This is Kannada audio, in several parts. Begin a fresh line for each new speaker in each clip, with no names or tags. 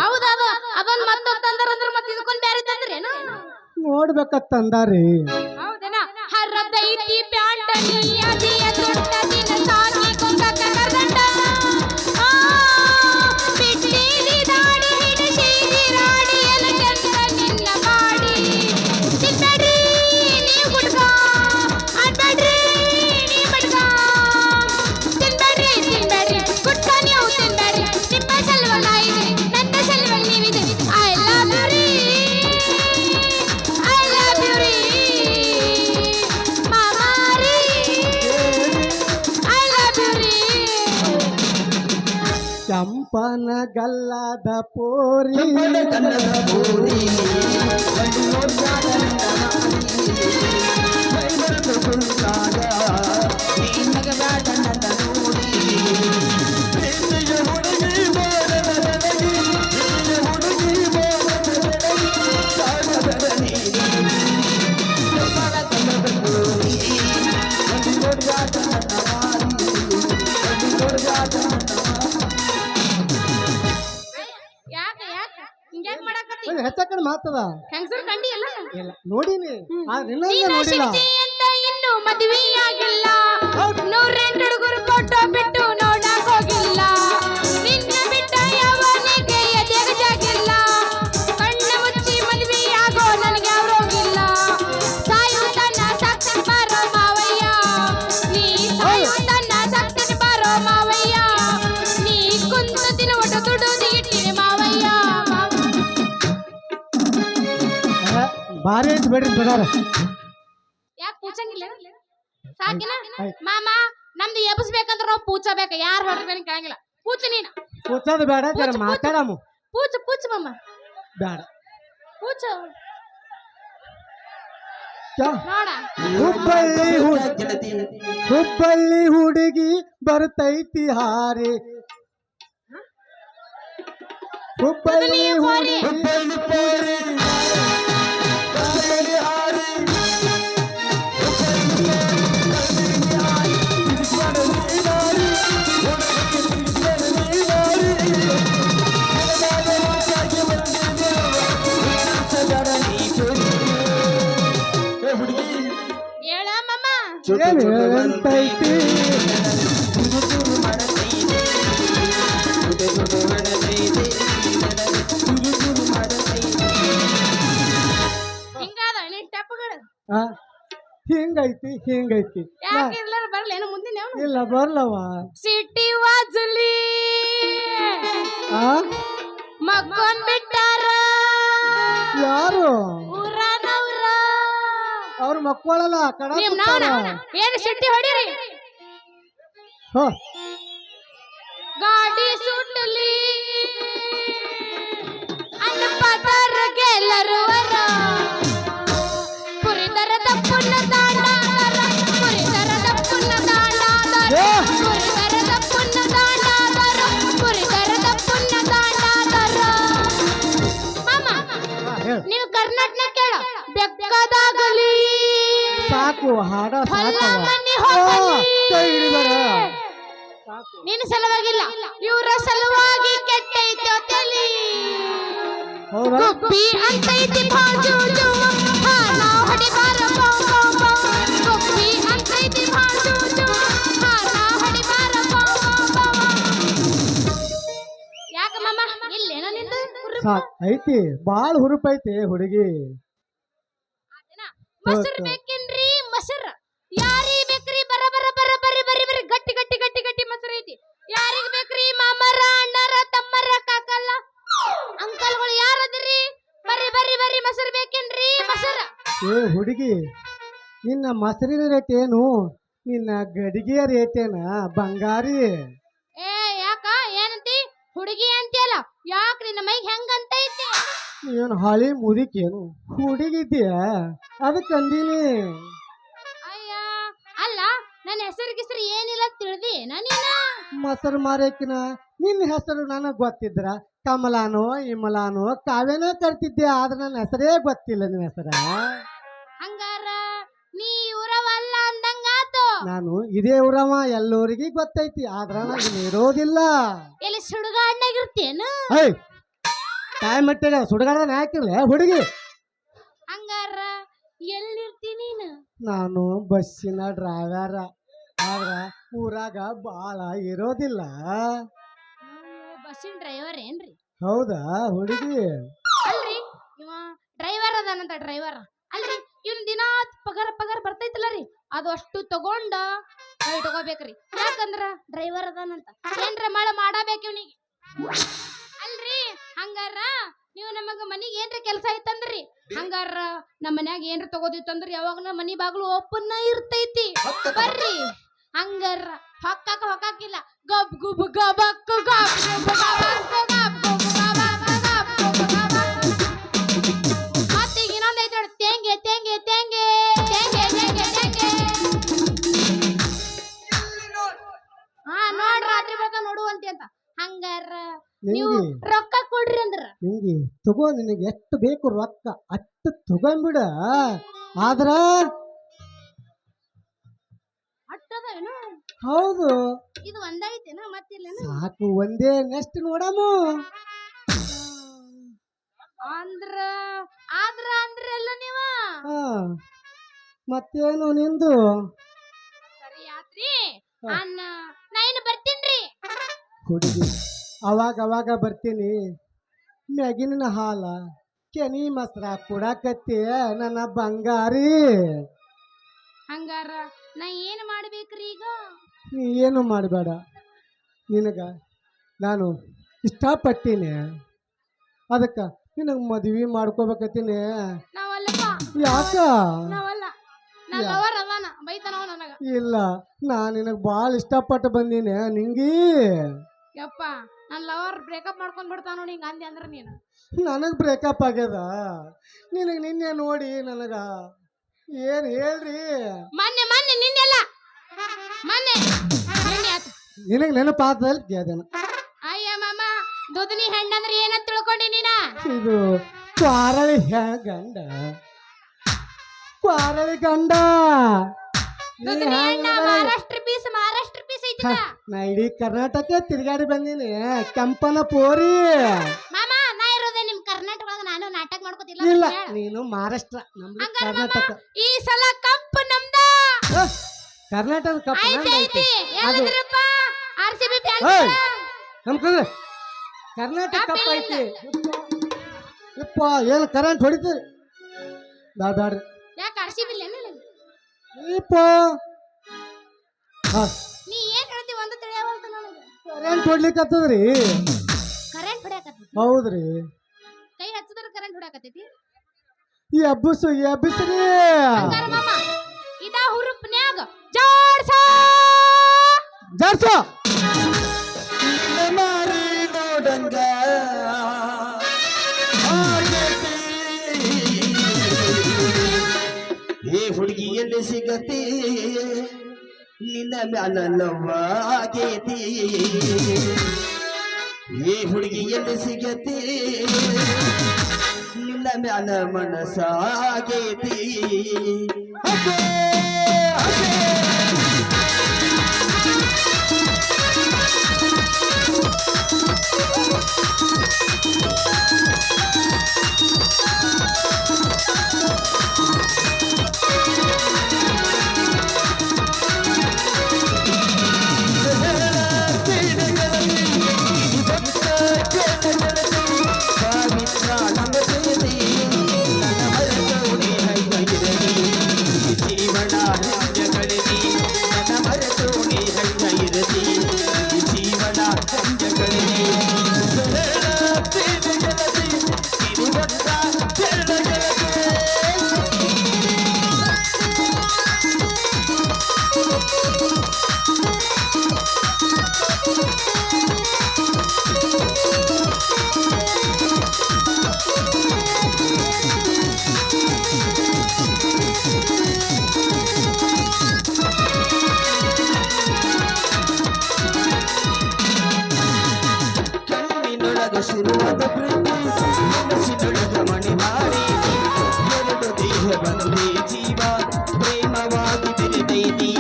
ಹೌದದು ಅದೊಂದ್ ಮತ್ತೊಂದ್ ತಂದರಂದ್ರ ಮತ್ತೆ ಇದಕ್ಕೊಂದ್ ಬ್ಯಾರೆ ತಂದ್ರೇನು
ನೋಡ್ಬೇಕತ್ತಂದಾರಿ.
ಹೌದೇನಾ ಹರದೈತಿ ಪ್ಯಾಂಟ ನೀಯದಿಯ ತುಂಟ ದಿನ ಸಾಗಿ ಕೊಂಗ ಕನ್ನಡ ಆ ಬಿಟ್ಟಿರಿ ದಾಡಿ ಹಿಡಿಸಿರಿ ರಾಡಿ ಎಲ್ಲ ಚಂದ ನಿನ್ನ ಮಾಡಿ ತಿನ್ಬೇಡ್ರಿ ನೀವು ಗುಡ್ಗ ಅನ್ಬೇಡ್ರಿ ನೀವು ಬಡ್ಗ ತಿನ್ಬೇಡ್ರಿ ಗುಡ್ಗ ನೀವು ತಿನ್ಬೇಡ್ರಿ ನಿಮ್ಮ ಸಲುವಲ್ಲ ಇದೆ ನನ್ನ ಸಲುವಲ್ಲ ನೀವಿದೆ ಐ ಲವ್ ಯು ರೀ ಐ ಲವ್ ಯು ರೀ ಮಾಮಾ ರೀ ಐ ಲವ್ ಯು ರೀ
ಚಂಪನ ಗಲ್ಲದ ಪೋರಿ
ಕನ್ನಡ ಬೋರಿ ಗಂಡು ನೋಡ್ದಾಗ ಮೈ ಮರೆತು ಕುಂತಾಗ ನಿನಗ ಬ್ಯಾಡ ನನ್ನ ನೋಡಿ ಪ್ರೀತಿಯ ಹುಡುಗಿ ಬೋರದ ಬೆಳಗಿ ಪ್ರೀತಿಯ ಹುಡುಗಿ ಬೋರದ ಬೆಳಗಿ ಸಾಗದ ನೀಡಿ ಚಂಪನ ಕನ್ನಡ ಬೋರಿ ಗಂಡು ನೋಡ್ದಾಗ ನನ್ನ ಮಾರಿ ಗಂಡು ನೋಡ್ದಾಗ ನನ್ನ
ಯಾಕೆ ಹಿಂಗ್ಯಾಕ್ ಮಾಡಕತ್ತಿ
ಹೆಚ್ಚಕಡೆ ಮಾತದ
ಹೆಂಗಸರು ಕಂಡಿ ಅಲ್ಲ
ಇಲ್ಲ ನೋಡಿನಿ ಆದ್ರೆ ಇನ್ನೊಂದು
ನಿನ್ನ
ನೋಡಿಲ್ಲ.
ಶಕ್ತಿ ಅಂತ ಇನ್ನು ಮದುವೆಯಾಗಿಲ್ಲ ನೂರೆಂಟು ಹುಡುಗರು ಫೋಟೋ ಬಿಟ್ಟು ನೋಡಕ್ ಹೋಗಿಲ್ಲ ನಿನ್ನ ಬಿಟ್ಟ ಯಾವನಿಗೆ ಎದೆಗೆ ಜಾಗಿಲ್ಲ ಕಣ್ಣ ಮುಚ್ಚಿ ಮದುವೆಯಾಗೋ ನನಗೆ ಅವ್ರೋಗಿಲ್ಲ ಸಾಯುವುದನ್ನ ಸಾಕ್ತನ್ ಬಾರೋ ಮಾವಯ್ಯ ನೀ ಸಾಯುವುದನ್ನ ಸಾಕ್ತನ್ ಬಾರೋ ಮಾವಯ್ಯ ನೀ ಕುಂತ ದಿನ ಒಟ್ಟು ದುಡುದಿ ಇಟ್ಟಿವೆ ಮಾವಯ್ಯ
ಭಾರಿ ಐತಿ ಬಿಡ್ರಿ ಬಿಡಾರ.
ಯಾಕೆ ಪೂಚಂಗಿಲ್ಲ ಸಾಕಿನ ಮಾಮ ನಮ್ದು ಎಬ್ಸ್ಬೇಕಂದ್ರ ನಾವು ಪೂಚ ಬೇಕ ಯಾರು ಹೊರಬೇಕ ಕೇಳಂಗಿಲ್ಲ ಪೂಚ ನೀನ
ಕೂಚೋದು ಬೇಡ ಜರ
ಕೂಚು,
ಮಾತಾಡಮು
ಪೂಚ ಮಾಮ
ಬೇಡ.
ಪೂಚ
ಚ.
ನೋಡ
ಹುಬ್ಬಳ್ಳಿ ಹುಡುಗಿ ಬರ್ತೈತಿ ಹಾರಿ ಹುಬ್ಬಳ್ಳಿ ಹುಡುಗಿ
ಹುಬ್ಬಳ್ಳಿ ಪೋರಿ ಹುಬ್ಬಳ್ಳಿ ಹಾರಿ
ಹೇಳ ಮಾಮ
ಏನು ಹೇಳ್ತೈತಿ
ಹಿಂಗಾದ ನಿನ್ ಟೆಪ್ಗಳು
ಆ, ಹಿಂಗೈತಿ ಹಿಂಗೈತಿ
ಯಾಕೆ ಇರ್ಲಾರ ಬರ್ಲೇನು ಮುಂದಿನ
ಇಲ್ಲ ಬರ್ಲವ.
ಸಿಟಿ ವಾಜಲಿ
ಆ
ಮಕ್ಕೊಂಡ್ ಬಿಟ್ಟಾರ
ಯಾರು
ಊರನವ್ರ
ಅವ್ರ ಮಕ್ಕಳಲ್ಲ ಕಡ
ನಿಮ್ ಏನು ಸಿಟಿ ಹೊಡಿರಿ ಗಾಡಿ ಸುಟ್ಟಲಿ ಅನ್ನಪದರ ಗೆಲ್ಲರುವರ ಪುರಿದರ ದಪ್ಪುನ ದಾಂಡಾದರ ಪುರಿದರ ದಪ್ಪುನ ದಾಂಡಾದರ ಪುರಿದರ ದಪ್ಪುನ ದಾಂಡಾದರ ಪುರಿದರ ದಪ್ಪುನ ದಾಂಡಾದರ ಮಾಮ ನೀವು ಕರ್ನಾಟಕ ಕೇಳ ಬೆಕ್ಕದಾಗಲಿ
ಸಾಕು ಹಾಡ
ಹೊಲ
ಸಾಕವ.
ಮನೆ
ಆ,
ಹೋಗಲಿ
ಕೈ ಹಿಡಿಬೇಡ. ಸಾಕು.
ನಿನ್ನ ಸಲುವಾಗಿಲ್ಲ ಇವರ ಸಲುವಾಗಿ ಕೆಟ್ಟೈತೆ ತಲಿ
ಹೌದಾ
ಗುಬ್ಬಿ ಅಂತೈತಿ ಬಾಜು ನಾವು ಹೊಡಿಬಾರ ಗುಬ್ಬಿ ಅಂತೈತಿ ಬಾಜು ನಾವು ಹೊಡಿಬಾರ ಯಾಕ ಮಾಮ ಇಲ್ಲೇನೋ ನಿಂದು
ಸಾಕ್ ಐತಿ ಬಾಳ ಹುರುಪೈತಿ ಹುಡುಗಿ.
ಮೊಸರು ಬೇಕೇನ್ರಿ ಮೊಸರು ಯಾರಿಗ್ ಬೇಕ್ರಿ ಬರ ಬರ ಬರ ಬರಿ ಬರಿ ಬರಿ ಗಟ್ಟಿ ಗಟ್ಟಿ ಗಟ್ಟಿ ಗಟ್ಟಿ ಮೊಸರು ಐತಿ ಯಾರಿಗ್ ಬೇಕ್ರಿ ಮಾಮರ ಅಣ್ಣರ ತಮ್ಮರ ಕಾಕಲ್ಲ ಅಂಕಲ್ಗಳು ಯಾರದಿರಿ ಬರಿ ಬರಿ ಬರಿ ಮೊಸರು ಬೇಕೇನ್ರಿ ಮೊಸರು
ಏ ಹುಡುಗಿ ನಿನ್ನ ಮೊಸರಿನ ರೇಟ್ ಏನು ನಿನ್ನ ಗಡಿಗೆಯ ರೇಟ್ ಏನ ಬಂಗಾರಿ?
ಏ ಯಾಕ ಏನಂತಿ ಹುಡುಗಿ ಅಂತೀಯಲ್ಲ ಯಾಕ ನಿನ್ನ ಮೈಗೆ ಹೆಂಗಂತೈತಿ
ನೀನು ಹಳಿ ಮುದಿಕೇನು ಹುಡುಗಿದ್ದೀಯ ಅದಕ್ಕೆ ಅಂದೀನಿ.
ಅಯ್ಯ ಅಲ್ಲ ನನ್ನ ಹೆಸರು ಏನಿಲ್ಲ ತಿಳಿದಿ ನೀನ
ಮೊಸರು ಮಾರೇಕಿನ ನಿನ್ನ ಹೆಸರು ನನಗೆ ಗೊತ್ತಿದ್ರ ಕಮಲಾನೋ ಇಮಲಾನೋ ಕಾವ್ಯನೋ ಕರ್ತಿದ್ದೆ ಆದ್ರೆ ನನ್ನ ಹೆಸರೇ ಗೊತ್ತಿಲ್ಲ ನಿನ್ನ ಹೆಸರ.
ಹಂಗಾರ ನೀ ಊರವಲ್ಲ ಅಂದಂಗಾತು
ನಾನು ಇದೇ ಊರವ ಎಲ್ಲರಿಗೆ ಗೊತ್ತೈತಿ ಆದ್ರ ನನಗೆ ಇರೋದಿಲ್ಲ.
ಎಲ್ಲಿ ಸುಡುಗಾಡ್ನಾಗಿರ್ತೇನು
ಹೇ ಟೈಮ್ ಇಟ್ಟಾಗ ಸುಡಗಾಡ್ದಾನೆ ಹಾಕಿರ್ಲೆ ಹುಡುಗಿ.
ಹಂಗಾರ ಎಲ್ಲಿರ್ತಿ ನೀನು?
ನಾನು ಬಸ್ಸಿನ ಡ್ರೈವರ, ಆದ್ರ ಊರಾಗ ಬಾಳ ಇರೋದಿಲ್ಲ.
ಬಸ್ಸಿನ ಡ್ರೈವರ್ ಏನ್ರಿ?
ಹೌದಾ ಹುಡುಗಿ?
ಅಲ್ರಿ ಇವ ಡ್ರೈವರ್ ಅದಾನಂತ ಡ್ರೈವರ್. ಅಲ್ರಿ ಇವ್ನ ದಿನ ಪಗಾರ ಪಗಾರ ಬರ್ತೈತಿಲ್ಲ ರೀ, ಅದು ಅಷ್ಟು ತಗೊಂಡ ಇಟ್ಕೋಬೇಕ್ರಿ. ಯಾಕಂದ್ರ ಡ್ರೈವರ್ ಅದಾನಂತ ಏನ್ರ ಮಳೆ ಮಾಡಬೇಕು ಇವ್ನಿಗೆ. ಅಲ್ರಿ ಹಂಗಾರ ನೀವು ನಮಗ ಮನಿಗೆ ಏನ್ರ ಕೆಲಸ ಐತಂದ್ರಿ, ಹಂಗಾರ ನಮ್ಮ ಮನ್ಯಾಗ ಏನ್ರ ತಗೋದಿತ್ತಂದ್ರಿ ಯಾವಾಗ ನಮ್ಮ ಮನಿ ಬಾಗ್ಲು ಓಪನ್ ಇರ್ತೈತಿ, ಬರ್ರಿ. ಹಂಗಾರ ಹೊಕ್ಕಾಕಿಲ್ಲ, ಗಬ್ ಗುಬ್ ಗಬಕ್ ಗಬ್ ಗುಬ್ ಗಬಕ್ ಗಬ್ ಗುಬ್ ಗಬಕ್ ಗಬ್ ಗುಬ್ ಗಬಕ್. ಮತ್ತೆ ಈಗ ಇನ್ನೊಂದ್ ಐತಿ ನೋಡಿ, ತೆಂಗೆ ತೆಂಗೆ ತೆಂಗೆ ತೆಂಗೆ ತೆಂಗೆ ತೆಂಗೆ. ಹಾ ನೋಡ್ ರಾತ್ರಿ ಬರ್ತಾವ ನೋಡುವಂತಿ ಅಂತ. ಹಂಗಾರ ನೀವು
ನಿಂಗೆ
ರೊಕ್ಕ ಕೊಡ್ರಿ ಅಂದ್ರ
ನಿಂಗೆ ತಗೋ, ನಿನಗೆ ಎಷ್ಟು ಬೇಕು ರೊಕ್ಕ ಅಷ್ಟು ತಗೊಂಡ್ಬಿಡ. ಆದ್ರ
ಅಟ್ಟದ ಏನು?
ಹೌದು
ಇದು ಒಂದಾಗೈತೇನ ಮತ್ತಿಲ್ಲೇನ?
ಸಾಕು, ಒಂದೇ. ನೆಕ್ಸ್ಟ್ ನೋಡಮು.
ಅಂದ್ರ ಅಂದ್ರಲ್ಲ ನೀವ
ಹಾ ಮತ್ತೇನು ನಿಂದು?
ಸರಿ ಆತ್ರಿ. ಅನ್ನ ನಾ ಇನ್ನು ಬರ್ತೀನ್ರಿ.
ಹುಡುಗಿ ಅವಾಗ ಅವಾಗ ಬರ್ತೀನಿ. ಮ್ಯಾಗಿನ ಹಾಲ ಕೆನಿ ಮೊಸರ ಕೊಡಾಕತ್ತಿ ನನ್ನ ಬಂಗಾರಿ.
ಹಂಗಾರ ನಾ ಏನ್ ಮಾಡ್ಬೇಕ್ರಿ ಈಗ?
ನೀ ಏನು ಮಾಡಬೇಡ, ನಿನಗ ನಾನು ಇಷ್ಟಪಟ್ಟೀನಿ, ಅದಕ್ಕೆ ನಿನಗೆ ಮದ್ವಿ ಮಾಡ್ಕೋಬೇಕತ್ತೀನಿ.
ನಾವಲ್ಲಪ್ಪ,
ಯಾಕ?
ನಾವಲ್ಲ. ನಾ ಲವರ್ ಅದಾನ, ಬೈತಾನವ ನನಗ.
ಇಲ್ಲ, ನಾ ನಿನಗೆ ಭಾಳ ಇಷ್ಟಪಟ್ಟು ಬಂದೀನಿ ನಿಂಗಿ.
ಯಪ್ಪ ನನ್ ಲವರ್ ಬ್ರೇಕಪ್ ಮಾಡ್ಕೊಂಡ್ ಬಿಡ್ತಾನ ನೋಡಿ, ಹಿಂಗ ಅಂದೆ ಅಂದ್ರ ನೀನು.
ನನಗೆ ಬ್ರೇಕಪ್ ಆಗ್ಯದ, ನಿನಗೆ ನಿನ್ನೆ ನೋಡಿ ನನಗ ಏನು ಹೇಳ್ರಿ.
ಮೊನ್ನೆ ನಿನ್ನೆಲ್ಲ ಮೊನ್ನೆ ನಿನ್ನೆ ಆತು.
ನಿನಗೆ ನೆನಪಾದಲ್ಲಿ ಕೇಳ್ದೇನ.
ಅಯ್ಯ ಮಾಮ, ದುದ್ನಿ ಹೆಣ್ಣಂದ್ರೆ ಏನಂತ ತಿಳ್ಕೊಂಡಿ ನೀನ?
ಇದು ಕ್ವಾರಳಿ ಗಂಡ, ಕ್ವಾರಳಿ ಗಂಡ.
ದುದ್ನಿ ಹೆಣ್ಣ ಮಹಾರಾಷ್ಟ್ರ ಪೀಸ್ ಐತಿಲ್ಲ.
ನಾ ಇಡೀ ಕರ್ನಾಟಕ ತಿರುಗಾಡಿ ಬಂದೀನಿ, ಕೆಂಪನ ಪೋರಿ.
ಮಾಮ ನಾ ಇರೋದೇ ನಿಮ್ ಕರ್ನಾಟಕದಾಗ, ನಾನು ನಾಟಕ ಮಾಡ್ಕೋತಿಲ್ಲ.
ಇಲ್ಲ, ನೀನು ಮಹಾರಾಷ್ಟ್ರ, ನಮ್ದು ಕರ್ನಾಟಕ.
ಈ ಸಲ ಕಪ್ ನಮ್ದ.
ಕರ್ನಾಟಕ ಕಪ್
ಐತಿ
ಅದು
ಯಾರಿದ್ರಪ್ಪ? RCB fan.
ಏಯ್, ನಮ್ ಕರ್ನಾಟಕ ಕಪ್ ಐತಿ. ಯಪ್ಪ ಏನು ಕರೆಂಟ್ ಹೊಡಿತೀರಿ? ಬ್ಯಾಡ್ರಿ.
ಯಾಕೆ RCB ಇಲ್ಲ?
ಇಪ್ಪ
ನೀ ಏನ್ ಹೇಳ್ತಿ ಒಂದು ತಿಳಿಯವಲ್ತ ನನಗೆ.
ಕರೆಂಟ್ ಹೊಡ್ಲಿಕ್ಕತ್ತದ್ರಿ.
ಕರೆಂಟ್ ಹೊಡ್ಯಾಕತ್ತೈತಿ?
ಹೌದ್ರಿ.
ಕೈ ಹಚ್ಚಿದ್ರ ಕರೆಂಟ್ ಹೊಡ್ಯಾಕತ್ತೈತಿ?
ಈ ಎಬ್ಬಿಸ್ರಿ.
ಹಂಗಾರ ಮಾಮ ಇದ ಹುರುಪ್ನ್ಯಾಗ ಜಾಡ್ಸೋ
ಜಾಡ್ಸೋ.
ಮಾರಿ ನೋಡಂಗ ಏ ಹುಡುಗಿ ಎಲ್ಲಿ ಸಿಗತಿ, ನಿನ್ನ ಮ್ಯಾಲ ಲವ್ವ ಆಗೇತಿ. ಏ ಹುಡುಗಿ ಎಲ್ಲಿ ಸಿಗತಿ, ನಿನ್ನ ಮ್ಯಾಲ ಮನಸಾಗೇತಿ. ಶುರುವಾದ ಪ್ರೀತಿ ಮನಸ್ಸಿನೊಳಗ ಮಣಿ ಮಾಡಿ ಎರಡು ದೇಹ ಬಂದೇ ಜೀವ ಪ್ರೇಮವಾಗಿ ಬೆರೆದೈತಿ.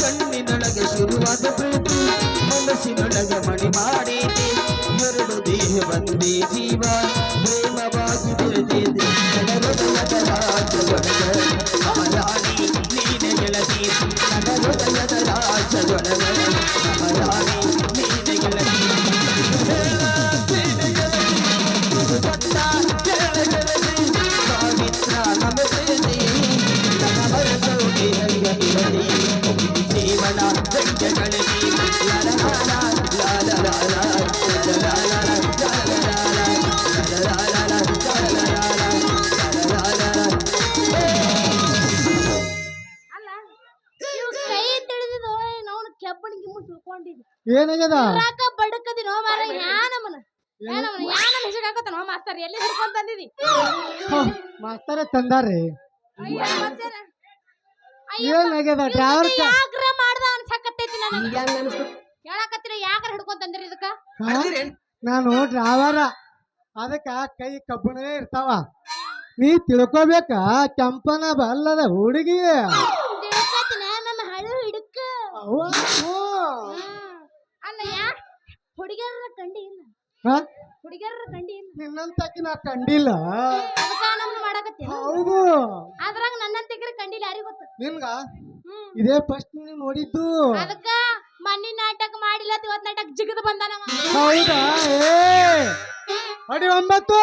ಕಣ್ಣಿನೊಳಗೆ ಶುರುವಾದ ಪ್ರೀತಿ ಮನಸ್ಸಿನೊಳಗ ಮಣಿ ಮಾಡೀತಿ ಎರಡು ದೇಹ ಒಂದೇ ಜೀವ ಪ್ರೇಮವಾಗಿ ಬೆರೆತಿದೆ ನನ್ನ ಹೃದಯದ ರಾಜದೊಳಗ ಮಹಾರಾಣಿ ನೀನೆ ಗೆಳತಿ ನನ್ನ ಹೃದಯದ ರಾಜದೊಳಗ ಮಹಾರಾಣಿ ನೀನೆ ಗೆಳತಿ ಸಾವಿತ್ರ ನಮ್ಮ ಪ್ರೇತಿ ನನ್ನ ಮನಸ್ಸೋಗೆ ಹರಿಯದಿರಲಿ ಜೀವನ ಬೆಂಕಗಳಲ್ಲಿ
ಅಲ್ಲ ಇವ್ ಕೈ ತಿಳಿದಿದ್ದು ನಾವು ಕೆಬ್ಬಣಿಗೆ ಮುಟ್ಟು ತಿಳ್ಕೊಂಡಿದ್ವಿ
ಏನಾಗ್ಯದ
ರಾಕ ಬಡಕದಿ ನೋ ಮಾರ ಯಾನಮನ ಯಾನಮ ಹೆಸರಾಕತ್ತ ನೋ ಮಾಸ್ತರ್ ಎಲ್ಲಿ ಹಿಡ್ಕೊಂಡ್ ತಂದಿದಿ
ಮಾಸ್ತರ ತಂದಾರ್ರಿ
ಅಯ್ಯೋ ಮತ್ತೇನ?
ಏನಾಗ್ಯದ ಡ್ರೈವರ್
ಯಾಕ್ರ ಮಾಡ್ದ ಅನ್ಸಕತ್ತೈತಿ ನನಗೆ ಹೇಳಕತ್ತಿರ ಯಾಕ್ರ ಹಿಡ್ಕೊಂಡ್ ತಂದಿರಿ ಇದಕ್ಕ
ನಾನು ಡ್ರೈವರ ಅದಕ್ಕ ಕೈ ಕಬ್ಬಣವೇ ಇರ್ತಾವ ನೀ ತಿಳ್ಕೊಬೇಕ ಕೆಂಪನ ಬಲ್ಲದ ಹುಡುಗಿ
ತಿಳ್ಕತ್ತಿನ ನಮ್ಮ ಹಳು ಹಿಡ್ಕ
ಅವ್ವ, ಹ್ಞೂ.
ಅಲ್ಲ ಯಾ ಹುಡುಗಿಯರ ಕಂಡಿ ಇಲ್ಲ
ಹ?
ಹುಡುಗಿಯರ ಕಂಡಿ ಇಲ್ಲ
ನಿನ್ನಂತಕಿ ನಾ ಕಂಡಿಲ್ಲ
ಅದಕ್ಕ ನಮ್ನ ಮಾಡಕತ್ತಿ
ಹೌದು
ಅದ್ರಾಗ ನನ್ನಂತಿಗ್ರ ಕಂಡಿಲ್ಲ ಯಾರಿಗ ಗೊತ್ತ
ನಿನ್ಗ ಇದೇ ಫಸ್ಟ್ ನೀನು ನೋಡಿದ್ದು
ಅದಕ್ಕ ಮನ್ನಿ ನಾಟಕ ಮಾಡಿಲ್ಲ ಇವತ್ ನಾಟಕ ಜಿಗದ ಬಂದಾನವ
ಹೌದಾ ಏ ಅಡಿ 9